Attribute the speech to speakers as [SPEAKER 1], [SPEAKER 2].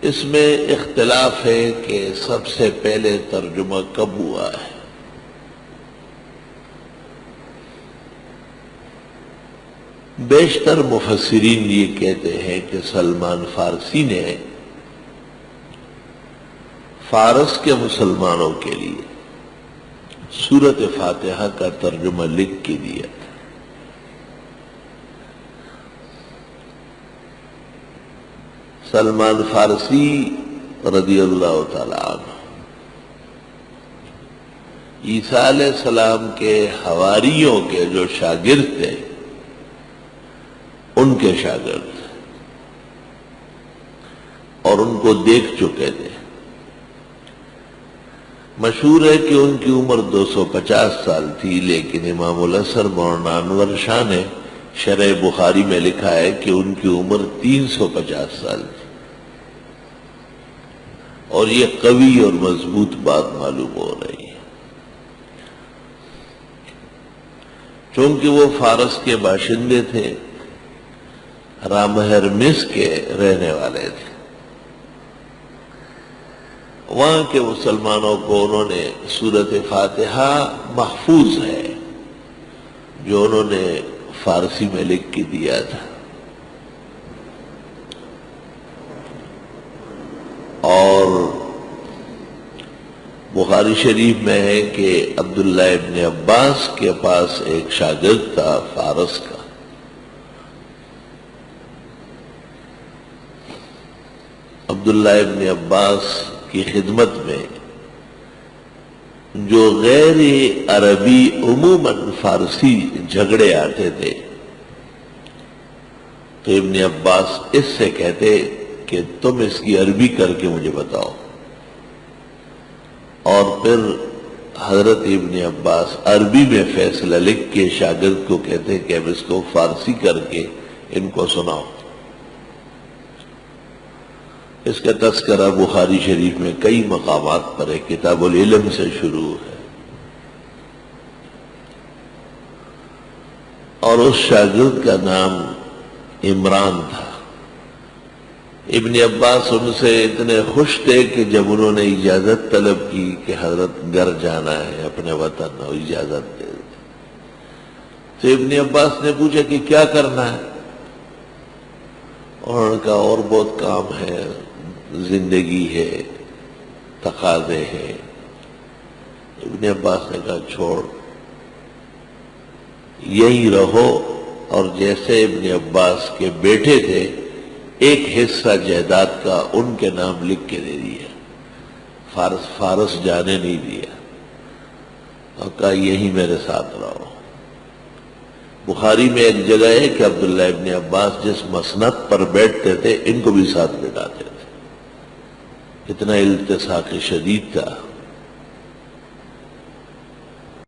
[SPEAKER 1] اس میں اختلاف ہے کہ سب سے پہلے ترجمہ کب ہوا ہے۔ بیشتر مفسرین یہ کہتے ہیں کہ سلمان فارسی نے فارس کے مسلمانوں کے لیے سورۃ فاتحہ کا ترجمہ لکھ کے دیا تھا۔ سلمان فارسی رضی اللہ تعالی عنہ عیسیٰ علیہ السلام کے حواریوں کے جو شاگرد تھے ان کے شاگرد اور ان کو دیکھ چکے تھے۔ مشہور ہے کہ ان کی عمر 250 سال تھی، لیکن امام الازہر مولانا انور شاہ نے شرح بخاری میں لکھا ہے کہ ان کی عمر 350 سال تھی، اور یہ قوی اور مضبوط بات معلوم ہو رہی ہے، چونکہ وہ فارس کے باشندے تھے، رام ہرمس کے رہنے والے تھے۔ وہاں کے مسلمانوں کو انہوں نے سورۃ فاتحہ محفوظ ہے جو انہوں نے فارسی میں لکھ کے دیا تھا، اور بخاری شریف میں ہے کہ عبداللہ ابن عباس کے پاس ایک شاگرد تھا فارس کا، عبداللہ ابن عباس کی خدمت میں جو غیر عربی عموماً فارسی جھگڑے آتے تھے تو ابن عباس اس سے کہتے کہ تم اس کی عربی کر کے مجھے بتاؤ، اور پھر حضرت ابن عباس عربی میں فیصلہ لکھ کے شاگرد کو کہتے کہ اب اس کو فارسی کر کے ان کو سناؤ۔ اس کا تذکرہ بخاری شریف میں کئی مقامات پر ہے، کتاب العلم سے شروع ہے، اور اس شاگرد کا نام عمران تھا۔ ابن عباس ان سے اتنے خوش تھے کہ جب انہوں نے اجازت طلب کی کہ حضرت گھر جانا ہے اپنے وطن، اور اجازت دے دی تو ابن عباس نے پوچھا کہ کیا کرنا ہے، اور ان کا اور بہت کام ہے، زندگی ہے، تقاضے ہیں۔ ابن عباس نے کہا چھوڑ، یہیں رہو، اور جیسے ابن عباس کے بیٹے تھے ایک حصہ جائیداد کا ان کے نام لکھ کے دے دیا، فارس جانے نہیں دیا، اور کہا یہیں میرے ساتھ رہو۔ بخاری میں ایک جگہ ہے کہ عبداللہ ابن عباس جس مسند پر بیٹھتے تھے ان کو بھی ساتھ بٹھاتے تھے، اتنا التصاق شدید تھا۔